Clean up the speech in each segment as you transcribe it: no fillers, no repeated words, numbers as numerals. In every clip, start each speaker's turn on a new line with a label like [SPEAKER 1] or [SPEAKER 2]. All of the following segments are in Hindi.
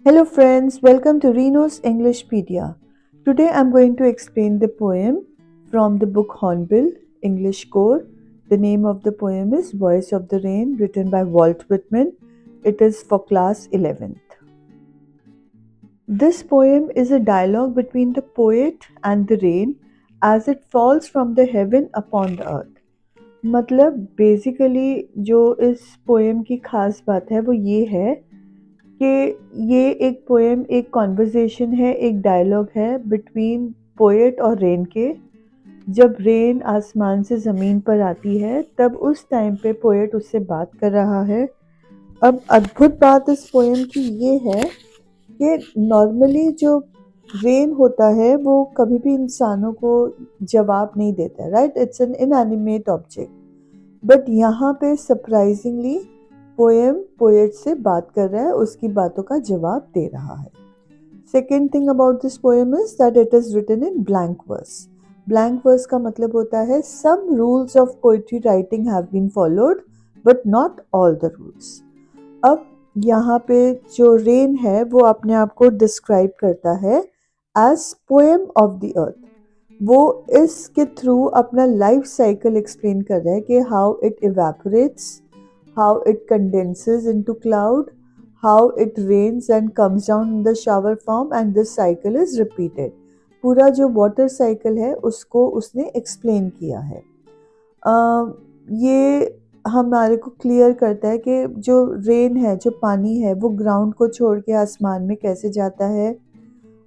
[SPEAKER 1] Hello friends, welcome to Reno's Englishpedia. Today I'm going to explain the poem from the book Hornbill, English Core. The name of the poem is Voice of the Rain, written by Walt Whitman. It is for class 11th. This poem is a dialogue between the poet and the rain as it falls from the heaven upon the earth. मतलब बेसिकली जो इस पोएम की खास बात है वो ये है कि ये एक पोएम एक कॉन्वर्सेशन है, एक डायलॉग है बिटवीन पोएट और रेन के। जब रेन आसमान से ज़मीन पर आती है तब उस टाइम पे पोएट उससे बात कर रहा है। अब अद्भुत बात इस पोएम की ये है कि नॉर्मली जो रेन होता है वो कभी भी इंसानों को जवाब नहीं देता, right? It's an inanimate object. But यहाँ पे सरप्राइजिंगली पोएम पोएट से बात कर रहा है, उसकी बातों का जवाब दे रहा है। Second thing about this poem is that it is written in blank verse. Blank verse का मतलब होता है some rules of poetry writing have been followed but not all the rules. अब यहाँ पे जो रेन है वो अपने आप को डिस्क्राइब करता है as poem of the earth. वो इसके थ्रू अपना लाइफ साइकिल एक्सप्लेन कर रहा है कि how it evaporates, how it condenses into cloud, how it rains and comes down in the shower form and this cycle is repeated. पूरा जो वाटर साइकिल है उसको उसने एक्सप्लेन किया है। ये हमारे को क्लियर करता है कि जो रेन है, जो पानी है, वो ग्राउंड को छोड़ के आसमान में कैसे जाता है,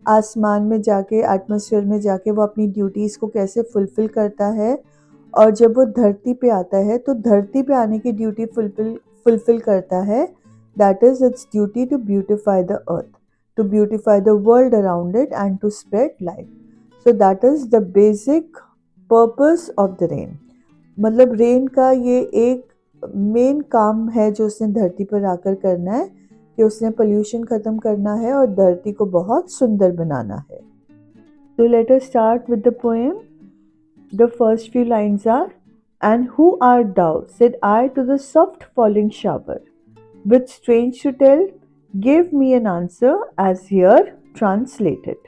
[SPEAKER 1] आसमान में जाके एटमॉस्फेयर में जाके वो अपनी ड्यूटीज़ को कैसे फुलफ़िल करता है, और जब वो धरती पे आता है तो धरती पे आने की ड्यूटी फुलफ़िल करता है। That is its duty to beautify the earth, to beautify the world around it and to spread light. So that is the basic purpose of the rain. मतलब रेन का ये एक मेन काम है जो उसने धरती पर आकर करना है कि उसने पोल्यूशन ख़त्म करना है और धरती को बहुत सुंदर बनाना है। So let us start with the poem. The first few lines are, "And who art thou? Said I to the soft falling shower. With strange to tell, give me an answer as here translated."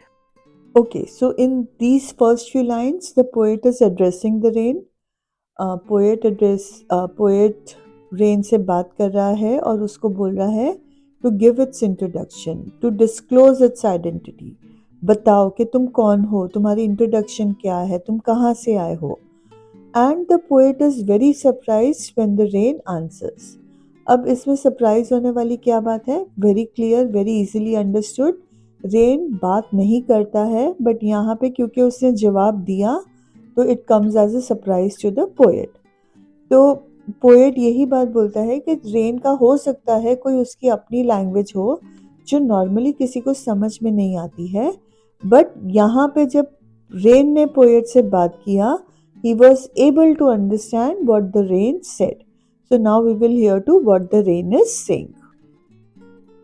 [SPEAKER 1] Okay, so in these first few lines, the poet is addressing the rain. Poet rain से बात कर रहा है और उसको बोल रहा है to give its introduction, to disclose its identity. बताओ कि तुम कौन हो, तुम्हारी इंट्रोडक्शन क्या है, तुम कहाँ से आए हो। And the poet is very surprise when the rain answers. अब इसमें सरप्राइज होने वाली क्या बात है? Very clear, very easily understood. Rain बात नहीं करता है, बट यहाँ पे क्योंकि उसने जवाब दिया तो it comes as a surprise to the poet. तो पोएट यही बात बोलता है कि रेन का हो सकता है कोई उसकी अपनी लैंग्वेज हो जो नॉर्मली किसी को समझ में नहीं आती है, बट यहाँ पे जब रेन ने पोएट से बात किया, he was able to understand what the rain said. So now we will hear to what the rain is saying.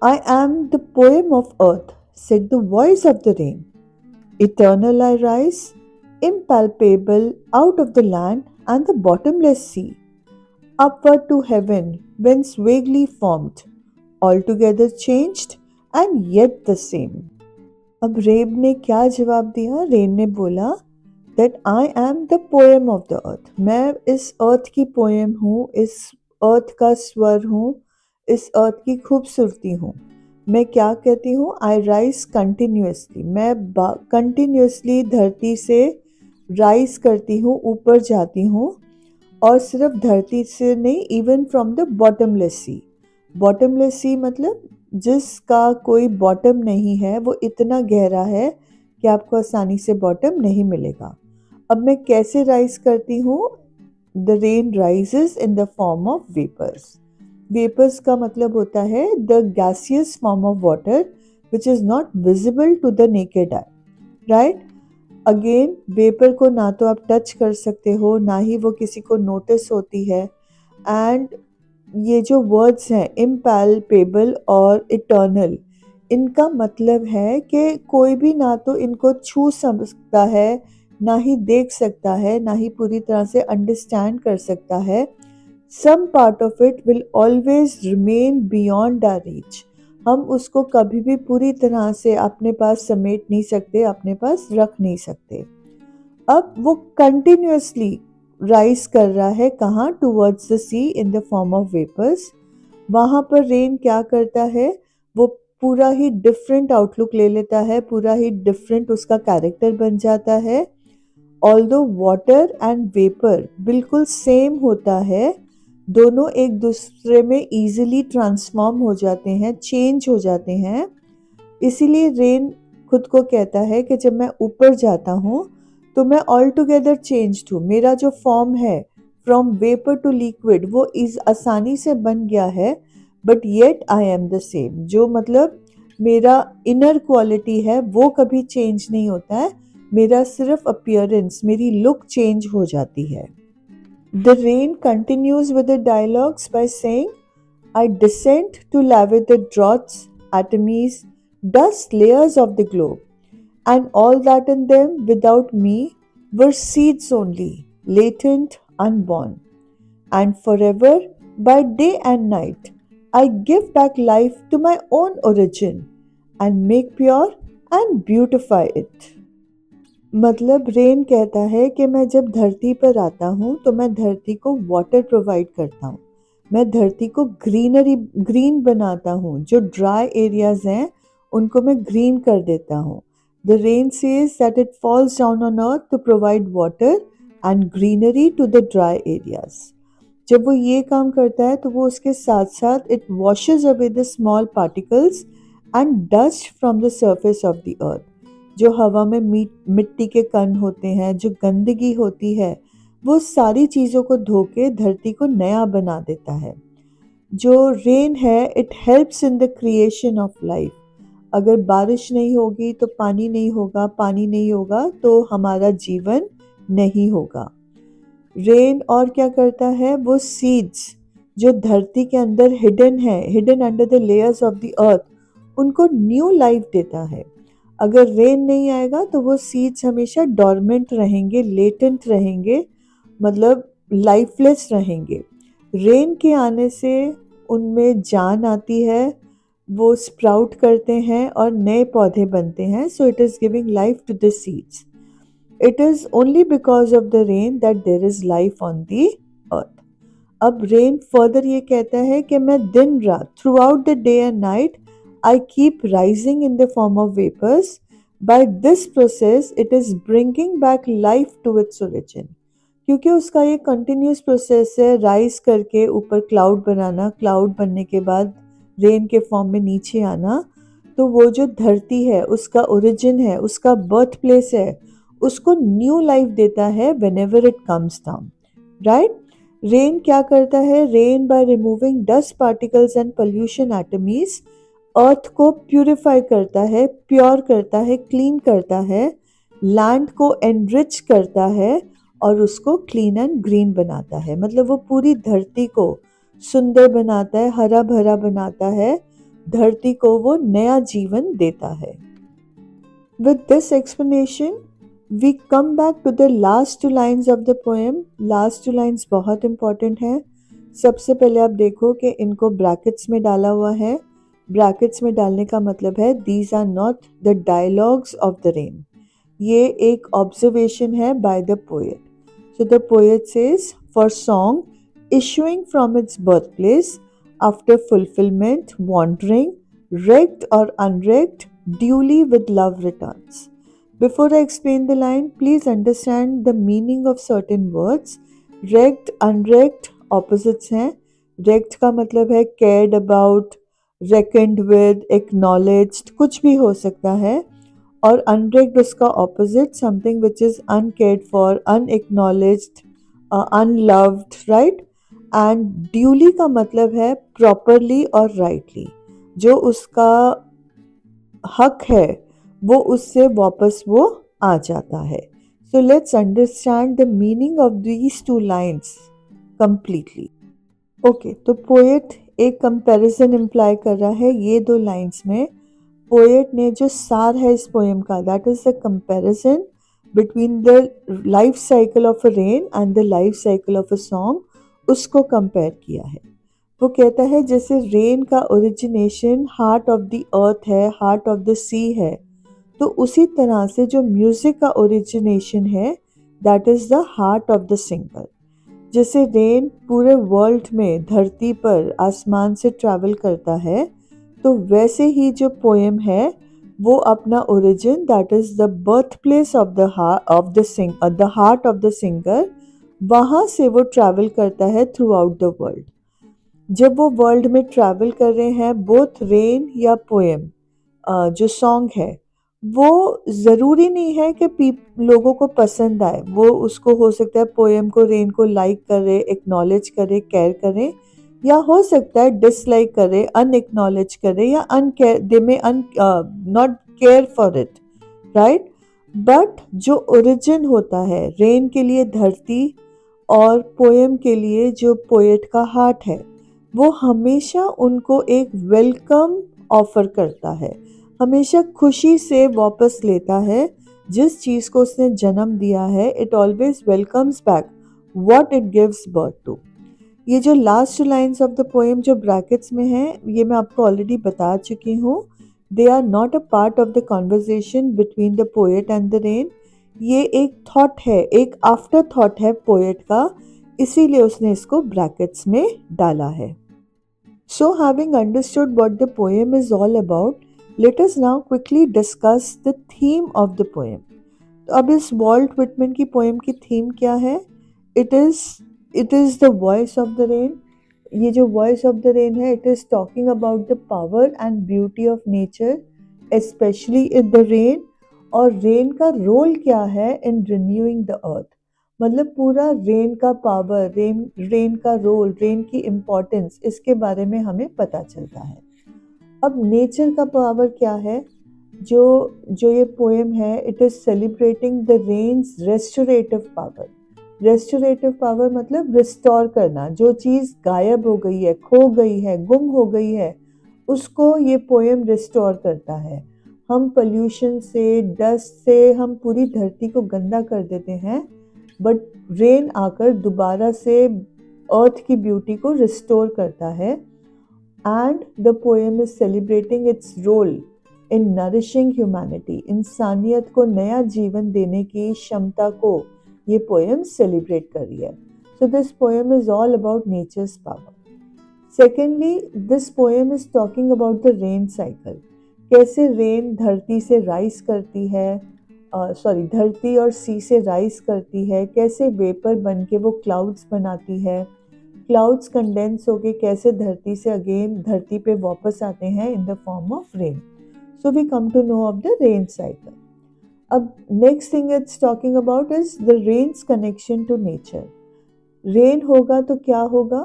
[SPEAKER 1] "I am the poem of earth," said the voice of the rain. "Eternal I rise, impalpable out of the land and the bottomless sea, upward to heaven, whence vaguely formed, altogether changed and yet the same." अब रेन ने क्या जवाब दिया? रेन ने बोला that I am the poem of the अर्थ। मैं इस अर्थ की पोएम हूँ, इस अर्थ का स्वर हूँ, इस अर्थ की खूबसूरती हूँ। मैं क्या कहती हूँ? आई राइज कंटिन्यूसली। मैं कंटिन्यूसली धरती से राइज करती हूँ, ऊपर जाती हूँ, और सिर्फ धरती से नहीं, even from the bottomless sea. Bottomless sea मतलब जिसका कोई बॉटम नहीं है, वो इतना गहरा है कि आपको आसानी से बॉटम नहीं मिलेगा। अब मैं कैसे राइज करती हूँ? The rain rises in the form of vapours. Vapours का मतलब होता है the gaseous form of water which is not visible to the naked eye, right? Again, vapour को ना तो आप टच कर सकते हो, ना ही वो किसी को नोटिस होती है। एंड ये जो वर्ड्स हैं इम्पैल्पेबल और इटर्नल, इनका मतलब है कि कोई भी ना तो इनको छू सकता है, ना ही देख सकता है, ना ही पूरी तरह से अंडरस्टैंड कर सकता है। Some part of it will always remain beyond our reach. हम उसको कभी भी पूरी तरह से अपने पास समेट नहीं सकते, अपने पास रख नहीं सकते। अब वो कंटिन्यूअसली राइज कर रहा है, कहाँ? Towards the sea in the form of vapours. वहां पर रेन क्या करता है, वो पूरा ही डिफरेंट आउटलुक ले लेता है, पूरा ही डिफरेंट उसका कैरेक्टर बन जाता है। ऑल्दो वाटर एंड वेपर बिल्कुल सेम होता है, दोनों एक दूसरे में इजीली ट्रांसफॉर्म हो जाते हैं, चेंज हो जाते हैं। इसीलिए रेन खुद को कहता है कि जब मैं ऊपर जाता हूँ तो मैं ऑल टुगेदर चेंज्ड हूँ, मेरा जो फॉर्म है फ्रॉम वेपर टू लिक्विड वो इस आसानी से बन गया है, but yet I am the same. जो मतलब मेरा इनर क्वालिटी है वो कभी चेंज नहीं होता है, मेरा सिर्फ अपीयरेंस, मेरी लुक चेंज हो जाती है। The rain continues with the dialogues by saying, I descend to lave the dross, atomies, dust layers of the globe, and all that in them without me were seeds only, latent, unborn. And forever, by day and night, I give back life to my own origin and make pure and beautify it. मतलब रेन कहता है कि मैं जब धरती पर आता हूँ तो मैं धरती को वाटर प्रोवाइड करता हूँ, मैं धरती को ग्रीन बनाता हूँ, जो ड्राई एरियाज हैं उनको मैं ग्रीन कर देता हूँ। The rain says that it falls down on earth to provide water and greenery to the dry areas. जब वो ये काम करता है तो वो उसके साथ साथ it washes away the small particles and dust from the surface of the अर्थ। जो हवा में मिट्टी के कण होते हैं, जो गंदगी होती है, वो सारी चीज़ों को धो के धरती को नया बना देता है। जो रेन है it helps in the creation of life. अगर बारिश नहीं होगी तो पानी नहीं होगा, पानी नहीं होगा तो हमारा जीवन नहीं होगा। रेन और क्या करता है, वो सीड्स जो धरती के अंदर हिडन है, hidden under the layers of the अर्थ, उनको न्यू लाइफ देता है। अगर रेन नहीं आएगा तो वो सीड्स हमेशा डॉर्मेंट रहेंगे, लेटेंट रहेंगे, मतलब लाइफलेस रहेंगे। रेन के आने से उनमें जान आती है, वो स्प्राउट करते हैं और नए पौधे बनते हैं। So it is giving life to the seeds. It is only because of the rain that there is life on the earth. अब रेन फर्दर ये कहता है कि मैं दिन रात, through out the day and night, I keep rising in the form of vapors. By this process, it is bringing back life to its origin. क्योंकि उसका ये कंटिन्यूस प्रोसेस है, राइज करके ऊपर क्लाउड बनाना, क्लाउड बनने के बाद रेन के फॉर्म में नीचे आना, तो वो जो धरती है उसका ओरिजिन है, उसका बर्थ प्लेस है, उसको न्यू लाइफ देता है whenever it comes down, right? Rain क्या करता है? Rain by removing dust particles and pollution atomies अर्थ को प्यूरिफाई करता है, प्योर करता है, क्लीन करता है, लैंड को एनरिच करता है और उसको क्लीन एंड ग्रीन बनाता है। मतलब वो पूरी धरती को सुंदर बनाता है, हरा भरा बनाता है, धरती को वो नया जीवन देता है। With this explanation we come back to the last two lines of the poem. Last two lines बहुत इंपॉर्टेंट है। सबसे पहले आप देखो कि इनको ब्रैकेट्स में डाला हुआ है। ब्रैकेट्स में डालने का मतलब है these are not the dialogues of the rain, ये एक ऑब्जर्वेशन है by the poet. So the poet says, for song issuing from its birth place after fulfilment wandering wrecked or unwrecked duly with love returns. Before I explain the line, please understand the meaning of certain words. Wrecked, unwrecked opposites हैं। wrecked का मतलब है cared about, reckoned with, acknowledged, कुछ भी हो सकता है। और unwrecked उसका opposite, something which is uncared for, unacknowledged, unloved, right? And duly का मतलब है properly और rightly, जो उसका हक है वो उससे वापस वो आ जाता है। So let's understand the meaning of these two lines completely. Okay, तो पोएट एक कंपैरिजन इम्प्लाई कर रहा है ये दो लाइन्स में। पोएट ने जो सार है इस पोएम का, that is the comparison between the life cycle of a rain and the life cycle of a song, उसको कंपेयर किया है। वो कहता है जैसे रेन का ओरिजिनेशन हार्ट ऑफ द अर्थ है, हार्ट ऑफ द सी है, तो उसी तरह से जो म्यूजिक का ओरिजिनेशन है that is the heart of the singer. जैसे रेन पूरे वर्ल्ड में धरती पर आसमान से ट्रैवल करता है, तो वैसे ही जो पोएम है वो अपना origin that is the birth place of the heart of the singer, वहाँ से वो ट्रैवल करता है थ्रू आउट द वर्ल्ड। जब वो वर्ल्ड में ट्रैवल कर रहे हैं, बोथ रेन या पोएम जो सॉन्ग है वो ज़रूरी नहीं है कि लोगों को पसंद आए। वो उसको हो सकता है पोएम को, रेन को लाइक करे, एक्नॉलेज करे, केयर करे, या हो सकता है डिसलाइक करे, अनएक्नॉलेज करे, या अनकेयर, दे में not care for it, right. But जो ओरिजिन होता है रेन के लिए धरती और पोएम के लिए जो पोएट का हार्ट है, वो हमेशा उनको एक वेलकम ऑफर करता है, हमेशा खुशी से वापस लेता है जिस चीज़ को उसने जन्म दिया है। It always welcomes back what it gives birth to. ये जो last lines of the poem जो ब्रैकेट्स में है, ये मैं आपको ऑलरेडी बता चुकी हूँ। They are not a part of the conversation between the poet and the rain. ये एक थॉट है, एक आफ्टर थॉट है पोएट का, इसीलिए उसने इसको ब्रैकेट्स में डाला है। So having understood what the poem is all about, let us now quickly discuss the theme of the poem. तो अब इस वॉल्ट विटमैन की पोएम की थीम क्या है? It is the voice of the rain. ये जो voice of the rain है, it is talking about the power and beauty of nature, especially in the rain. और रेन का रोल क्या है in renewing the earth? मतलब पूरा रेन का पावर, रेन का रोल, रेन की इम्पोर्टेंस, इसके बारे में हमें पता चलता है। अब नेचर का पावर क्या है? जो ये पोएम है, it is celebrating the rain's restorative power. Restorative power मतलब रिस्टोर करना, जो चीज़ गायब हो गई है, खो गई है, गुम हो गई है, उसको ये पोएम रिस्टोर करता है। हम पोल्यूशन से, डस्ट से हम पूरी धरती को गंदा कर देते हैं, बट रेन आकर दोबारा से अर्थ की ब्यूटी को रिस्टोर करता है। And the poem is celebrating its role in nourishing humanity. इंसानियत को नया जीवन देने की क्षमता को ये पोएम सेलिब्रेट कर रही है। So this poem is all about nature's power. Secondly, this poem is talking about the rain cycle. कैसे रेन धरती से राइज करती है, धरती और सी से राइज करती है, कैसे वेपर बन के वो क्लाउड्स बनाती है, क्लाउड्स कंडेंस होके कैसे धरती से अगेन धरती पे वापस आते हैं in the form of rain. So we come to know of the rain cycle. अब next thing it's talking about is the rain's connection to nature. Rain होगा तो क्या होगा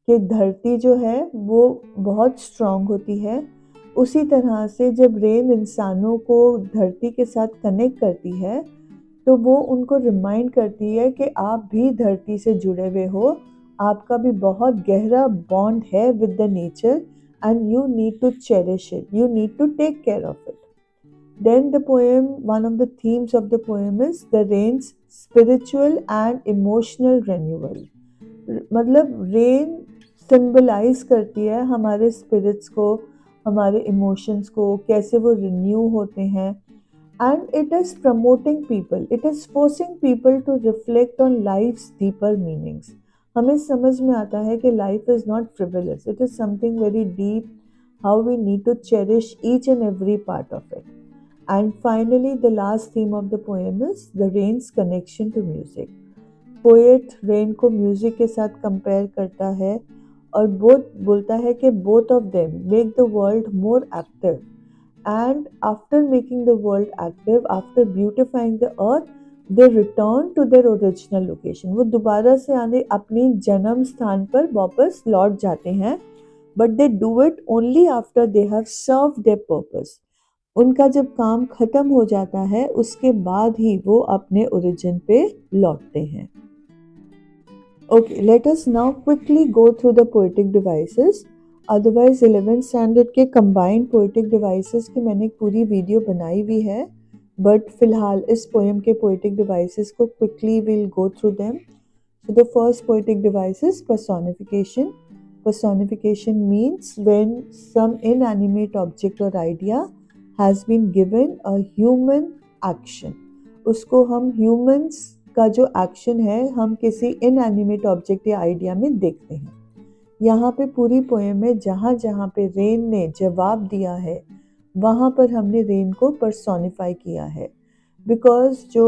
[SPEAKER 1] कि धरती जो है वो बहुत स्ट्रांग होती है। उसी तरह से जब रेन इंसानों को धरती के साथ कनेक्ट करती है, तो वो उनको रिमाइंड करती है कि आप भी धरती से जुड़े हुए हो, आपका भी बहुत गहरा बॉन्ड है with the nature, and you need to cherish it, you need to take care of it. Then the poem, one of the themes of the poem is the rain's spiritual and emotional renewal. मतलब रेन सिंबलाइज करती है हमारे स्पिरिट्स को, हमारे इमोशंस को, कैसे वो रिन्यू होते हैं। And it is promoting people, it is forcing people to reflect on life's deeper meanings. हमें समझ में आता है कि life is not frivolous, it is something very deep, how we need to cherish each and every part of it. And finally the last theme of the poem is the rain's connection to music. Poet rain को म्यूजिक के साथ कंपेयर करता है और बोलता है कि both of them make the world more active, and after making the world active, after beautifying the earth, they return to their original location. वो दोबारा से आने अपनी जन्म स्थान पर वापस लौट जाते हैं, but they do it only after they have served there purpose. उनका जब काम खत्म हो जाता है, उसके बाद ही वो अपने ओरिजिन पे लौटते हैं। Okay, let us now quickly go through the poetic devices. Otherwise 11th standard के combined poetic devices की मैंने एक पूरी वीडियो बनाई हुई है, but फिलहाल इस poem के poetic devices को quickly we'll go through them. So the first poetic device is personification. Personification means when some inanimate object or idea has been given a human action. उसको हम humans का जो action है हम किसी inanimate object या idea में देखते हैं. यहाँ पे पूरी पोएम में जहाँ जहाँ पे रेन ने जवाब दिया है वहाँ पर हमने रेन को पर्सोनिफाई किया है, बिकॉज जो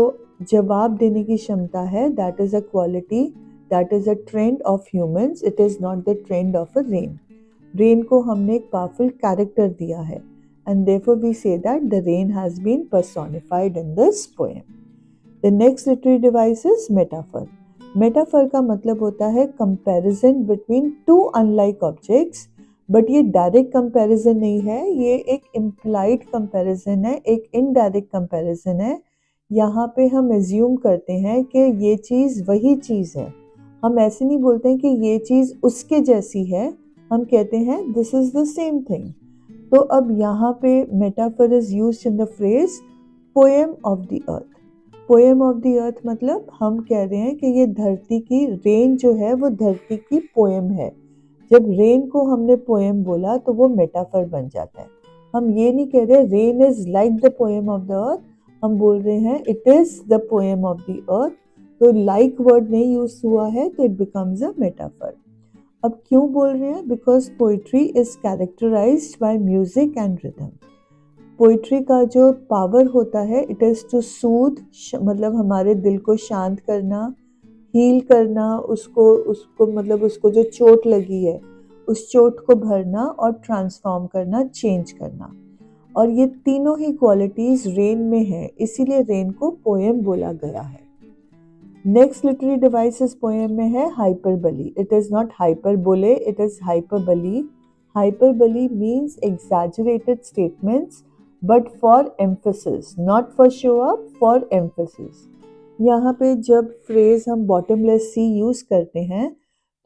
[SPEAKER 1] जवाब देने की क्षमता है that is a quality, that is a trend of humans, it is not the trend of a rain. Rain को हमने एक पावरफुल कैरेक्टर दिया है and therefore we say that the rain has been personified in this poem. The next literary device is metaphor. Metaphor का मतलब होता है comparison between two unlike objects, but ये डायरेक्ट कंपैरिजन नहीं है, ये एक इम्प्लाइड कंपैरिजन है, एक इनडायरेक्ट कंपैरिजन है. यहाँ पे हम एज्यूम करते हैं कि ये चीज़ वही चीज़ है. हम ऐसे नहीं बोलते हैं कि ये चीज़ उसके जैसी है, हम कहते हैं this is the same thing. तो अब यहाँ पे metaphor is used in the phrase poem of the earth. Poem of the अर्थ मतलब हम कह रहे हैं कि ये धरती की, रेन जो है वो धरती की पोएम है. जब रेन को हमने पोएम बोला तो वो मेटाफर बन जाता है. हम ये नहीं कह रहे rain is like the poem of the अर्थ, हम बोल रहे हैं it is the poem of the अर्थ. तो लाइक वर्ड नहीं यूज हुआ है तो इट बिकम्स अ मेटाफर. अब क्यों बोल रहे हैं? Because poetry is characterised by music and rhythm. Poetry का जो पावर होता है इट इज़ टू सूद, मतलब हमारे दिल को शांत करना, हील करना, उसको मतलब उसको जो चोट लगी है उस चोट को भरना और ट्रांसफॉर्म करना, चेंज करना. और ये तीनों ही क्वालिटीज रेन में है, इसीलिए रेन को पोएम बोला गया है. नेक्स्ट लिटरेरी डिवाइस इस पोएम में है hyperbole. It is not hyperbole, it is hyperbole. Hyperbole means exaggerated statements but for emphasis, not for show up, for emphasis. यहाँ पे जब फ्रेज हम बॉटमलेस सी यूज करते हैं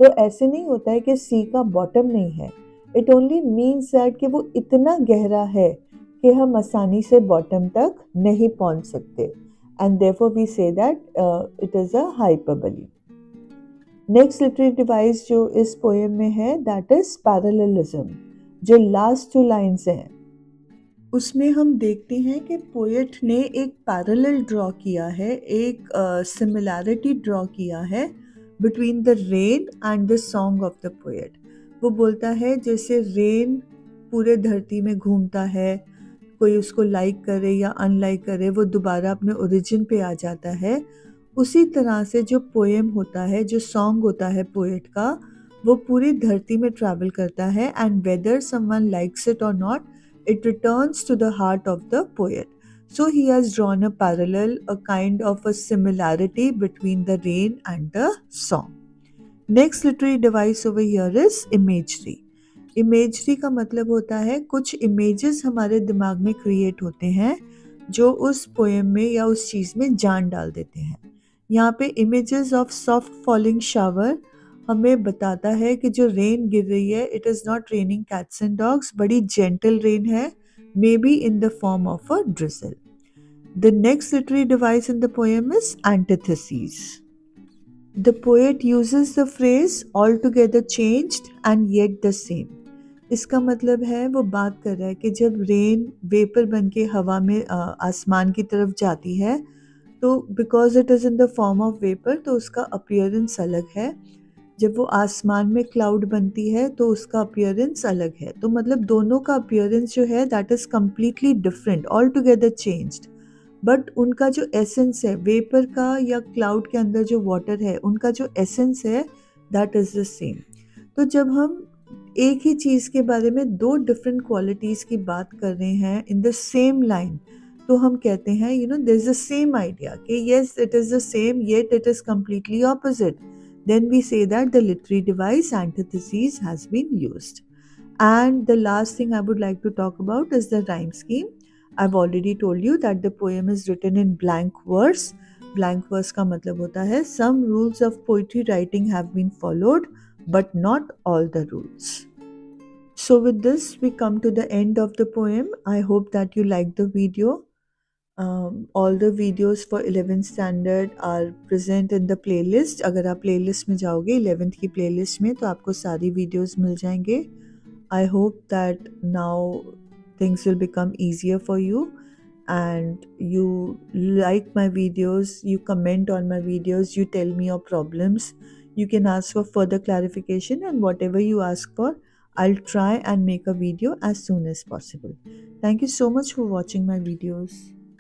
[SPEAKER 1] तो ऐसे नहीं होता है कि सी का बॉटम नहीं है. इट ओनली मीन्स दैट कि वो इतना गहरा है कि हम आसानी से बॉटम तक नहीं पहुंच सकते, and therefore we say that it is a hyperbole. Next literary device जो इस पोएम में है दैट इज पैरेललिज्म. जो लास्ट टू लाइन्स हैं उसमें हम देखते हैं कि पोएट ने एक पैरेलल ड्रॉ किया है, एक सिमिलैरिटी ड्रॉ किया है between the rain and the song of the poet. वो बोलता है जैसे रेन पूरे धरती में घूमता है, कोई उसको लाइक करे या अनलाइक करे वो दोबारा अपने ओरिजिन पे आ जाता है, उसी तरह से जो पोएम होता है, जो सॉन्ग होता है पोएट का, वो पूरी धरती में ट्रैवल करता है and whether someone likes it और not, it returns to the heart of the poet. So he has drawn a parallel, a kind of a similarity between the rain and the song. Next literary device over here is imagery. Imagery का मतलब होता है कुछ images हमारे दिमाग में create होते हैं जो उस poem में या उस चीज़ में जान डाल देते हैं. यहाँ पे images of soft falling shower हमें बताता है कि जो रेन गिर रही है it is not raining cats and dogs, बड़ी जेंटल रेन है, may be in the form of a drizzle. The next literary device in the poem is antithesis. The poet uses the phrase all together changed and yet the same. इसका मतलब है वो बात कर रहा है कि जब रेन वेपर बन के हवा में आसमान की तरफ जाती है तो because it is in the form of vapour तो उसका अपीयरेंस अलग है. जब वो आसमान में क्लाउड बनती है तो उसका अपीयरेंस अलग है. तो मतलब दोनों का अपीयरेंस जो है that is completely different, all together changed, but उनका जो एसेंस है वेपर का या क्लाउड के अंदर जो वाटर है उनका जो एसेंस है दैट इज़ द सेम. तो जब हम एक ही चीज़ के बारे में दो डिफरेंट क्वालिटीज़ की बात कर रहे हैं इन द सेम लाइन तो हम कहते हैं you know there is the same idea कि yes it is the same yet it is completely opposite. Then we say that the literary device antithesis has been used. And the last thing I would like to talk about is the rhyme scheme. I've already told you that the poem is written in blank verse. Blank verse का मतलब होता है some rules of poetry writing have been followed, but not all the rules. So with this we come to the end of the poem. I hope that you liked the video. All the videos for 11th standard are present in the playlist. अगर आप playlist में जाओगे 11th की playlist में तो आपको सारी videos मिल जाएंगे. I hope that now things will become easier for you and you like my videos, you comment on my videos, you tell me your problems. You can ask for further clarification, and whatever you ask for, I'll try and make a video as soon as possible. Thank you so much for watching my videos.